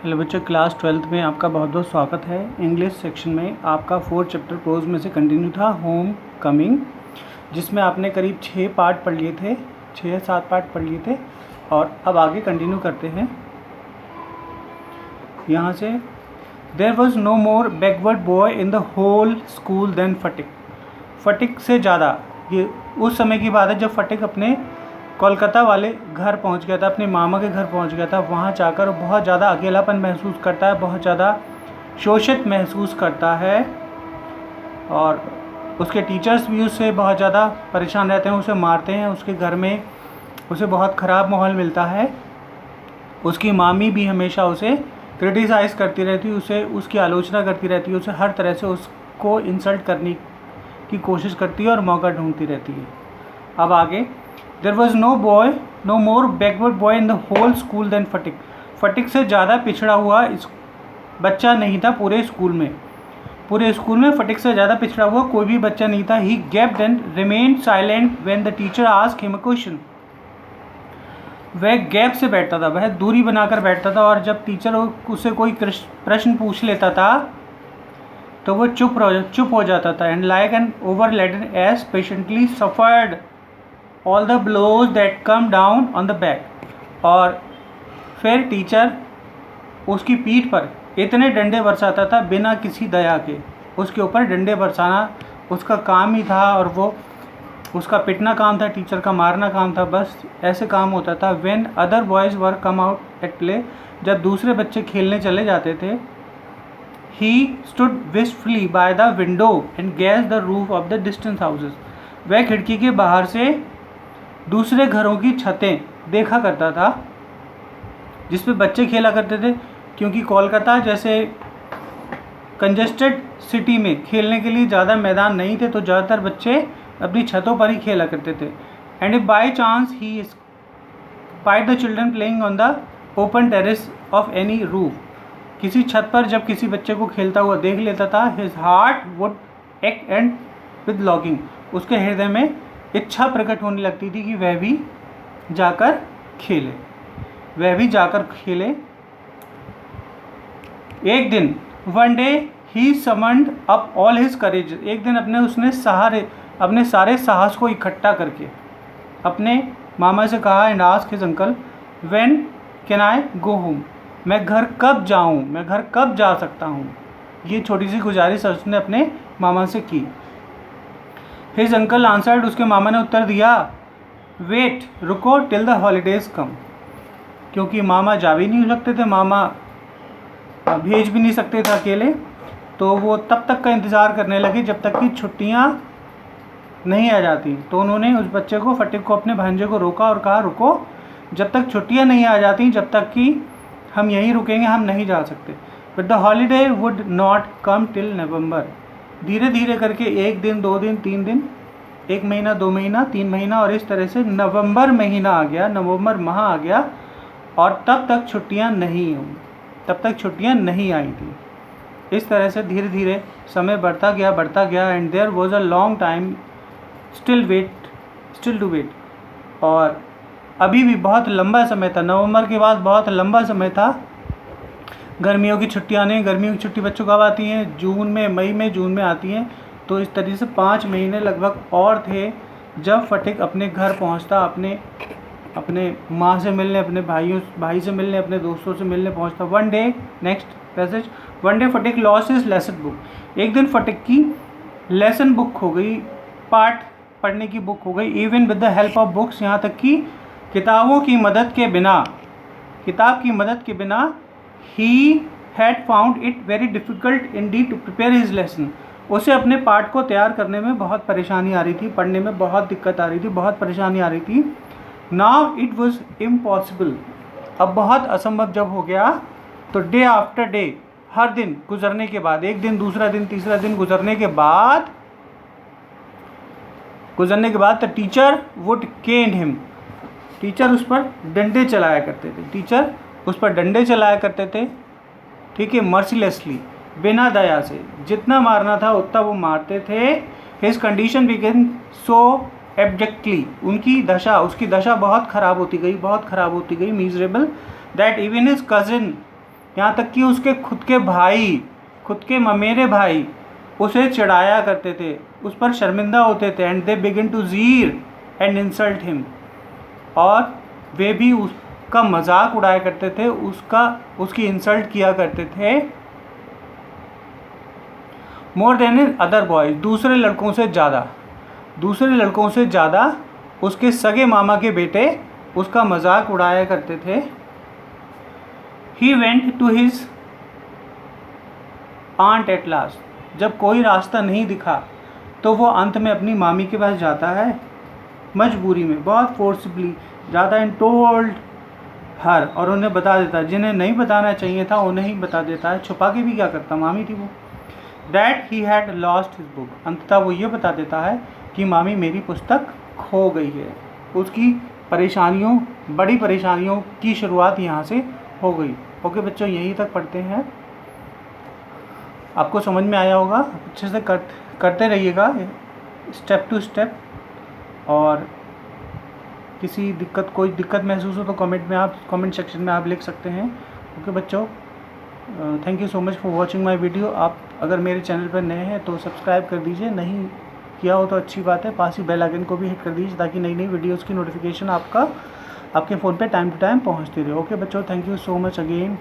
Hello बच्चों, class 12th में आपका बहुत बहुत स्वागत है। इंग्लिश सेक्शन में आपका 4th चैप्टर प्रोज में से कंटिन्यू था होम कमिंग, जिसमें आपने करीब 6 पार्ट पढ़ लिए थे, 6 या 7 पार्ट पढ़ लिए थे। और अब आगे कंटिन्यू करते हैं यहाँ से। There was no more backward boy in the whole school than Phatik. Phatik से ज़्यादा, ये उस समय की बात है जब फटिक अपने कोलकाता वाले घर पहुंच गया था, अपने मामा के घर पहुंच गया था। वहां जाकर बहुत ज़्यादा अकेलापन महसूस करता है, बहुत ज़्यादा शोषित महसूस करता है और उसके टीचर्स भी उससे बहुत ज़्यादा परेशान रहते हैं, उसे मारते हैं। उसके घर में उसे बहुत ख़राब माहौल मिलता है। उसकी मामी भी हमेशा उसे क्रिटिसाइज़ करती रहती है, उसे उसकी आलोचना करती रहती है, उसे हर तरह से उसको इंसल्ट करने की कोशिश करती है और मौका ढूंढती रहती है। अब आगे, there was no more backward boy in the whole school than Phatik. Phatik से ज़्यादा पिछड़ा हुआ इस बच्चा नहीं था पूरे स्कूल में फटिक से ज़्यादा पिछड़ा हुआ कोई भी बच्चा नहीं था। He gaped and remained silent when the teacher asked him a question. वह गैप से बैठता था, वह दूरी बनाकर बैठता था, और जब टीचर उससे कोई प्रश्न पूछ लेता था तो वो चुप हो जाता था। And like an overladen ass patiently suffered all the blows that come down on the back. और फिर टीचर उसकी पीठ पर इतने डंडे बरसाता था बिना किसी दया के। उसके ऊपर डंडे बरसाना उसका काम ही था, और वो उसका पिटना काम था, टीचर का मारना काम था, बस ऐसे काम होता था। When other boys were come out at play, जब दूसरे बच्चे खेलने चले जाते थे, he stood wistfully by the window and gazed the roof of the distance houses. वह खिड़की के बाहर से दूसरे घरों की छतें देखा करता था जिस पे बच्चे खेला करते थे, क्योंकि कोलकाता जैसे कंजेस्टेड सिटी में खेलने के लिए ज़्यादा मैदान नहीं थे, तो ज़्यादातर बच्चे अपनी छतों पर ही खेला करते थे। And if by chance he spied the children playing on the open terrace of any roof, किसी छत पर जब किसी बच्चे को खेलता हुआ देख लेता था, his heart would act and with longing, उसके हृदय में इच्छा प्रकट होने लगती थी कि वह भी जाकर खेले। एक दिन, वन डे ही समन्ड अप ऑल हिज करेज, एक दिन उसने अपने सारे साहस को इकट्ठा करके अपने मामा से कहा, and asked his uncle, when can I go home, मैं घर कब जा सकता हूँ। ये छोटी सी गुजारिश उसने अपने मामा से की। हिज अंकल आंसर्ड, उसके मामा ने उत्तर दिया, वेट, रुको, टिल द हॉलीडेज कम, क्योंकि मामा जा भी नहीं सकते थे, मामा भेज भी नहीं सकते थे अकेले, तो वो तब तक का इंतज़ार करने लगे जब तक कि छुट्टियां नहीं आ जाती। तो उन्होंने उस बच्चे को, फटिक को, अपने भांजे को रोका और कहा, रुको, जब तक छुट्टियां नहीं आ जाती, जब तक कि हम यहीं रुकेंगे, हम नहीं जा सकते। But the holiday would not come till नवंबर। धीरे धीरे करके 1 दिन, 2 दिन, 3 दिन, 1 महीना, 2 महीना, 3 महीना, और इस तरह से नवंबर महीना आ गया, नवंबर माह आ गया, और तब तक छुट्टियां नहीं आई थी। इस तरह से धीरे धीरे समय बढ़ता गया। And there was a long time still to wait, और अभी भी बहुत लंबा समय था। नवंबर के बाद बहुत लंबा समय था। गर्मियों की छुट्टियाँ नहीं, गर्मियों की छुट्टी बच्चों कब आती हैं? जून में, मई में, जून में आती हैं। तो इस तरीके से 5 महीने लगभग और थे जब फटिक अपने घर पहुंचता, अपने माँ से मिलने, अपने भाई से मिलने, अपने दोस्तों से मिलने पहुंचता। One day, next passage, one day Phatik lost his lesson book. एक दिन फटिक की लेसन बुक हो गई, पाठ पढ़ने की बुक हो गई। Even with the help of books, यहाँ तक कि किताब की मदद के बिना ही had found it very difficult indeed to prepare his lesson. उसे अपने पाठ को तैयार करने में बहुत परेशानी आ रही थी, पढ़ने में बहुत दिक्कत आ रही थी, बहुत परेशानी आ रही थी। नाउ इट वॉज इम्पॉसिबल, अब बहुत असंभव जब हो गया, तो डे आफ्टर डे, हर दिन गुजरने के बाद, एक दिन, दूसरा दिन, तीसरा दिन गुजरने के बाद the teacher would cane him, teacher उस पर डंडे चलाया करते थे, ठीक है, मर्सीलेसली, बिना दया से, जितना मारना था उतना वो मारते थे। हिज कंडीशन बिकेम सो एब्जेक्टली, उसकी दशा बहुत ख़राब होती गई, measurable, that even his cousin यहाँ तक कि उसके खुद के भाई, खुद के ममेरे भाई उसे चिढ़ाया करते थे, उस पर शर्मिंदा होते थे। एंड दे बिगिन टू जीर एंड इंसल्ट हिम, और वे भी उसका मजाक उड़ाया करते थे, उसकी इंसल्ट किया करते थे। More then in other boys, दूसरे लड़कों से ज़्यादा उसके सगे मामा के बेटे उसका मजाक उड़ाया करते थे। He went to his aunt at last, जब कोई रास्ता नहीं दिखा तो वो अंत में अपनी मामी के पास जाता है, मजबूरी में, बहुत फोर्सफुली जाता है। टोल्ड हर, और उन्हें बता देता है, जिन्हें नहीं बताना चाहिए था उन्हें ही बता देता है, छुपा के भी क्या करता, मामी थी वो। That he had lost his book, अंततः वो ये बता देता है कि मामी मेरी पुस्तक खो गई है। उसकी परेशानियों, बड़ी परेशानियों की शुरुआत यहाँ से हो गई। ओके बच्चों, यहीं तक पढ़ते हैं। आपको समझ में आया होगा, अच्छे से करते रहिएगा स्टेप टू स्टेप, और कोई दिक्कत महसूस हो तो कमेंट सेक्शन में आप लिख सकते हैं। ओके बच्चों, thank you so much for watching my video. आप अगर मेरे चैनल पर नए हैं तो सब्सक्राइब कर दीजिए, नहीं किया हो तो अच्छी बात है, पास ही बेल आइकन को भी हिट कर दीजिए ताकि नई नई वीडियोस की नोटिफिकेशन आपके फ़ोन पे टाइम टू टाइम पहुंचती रहे। ओके बच्चों, thank you so much again.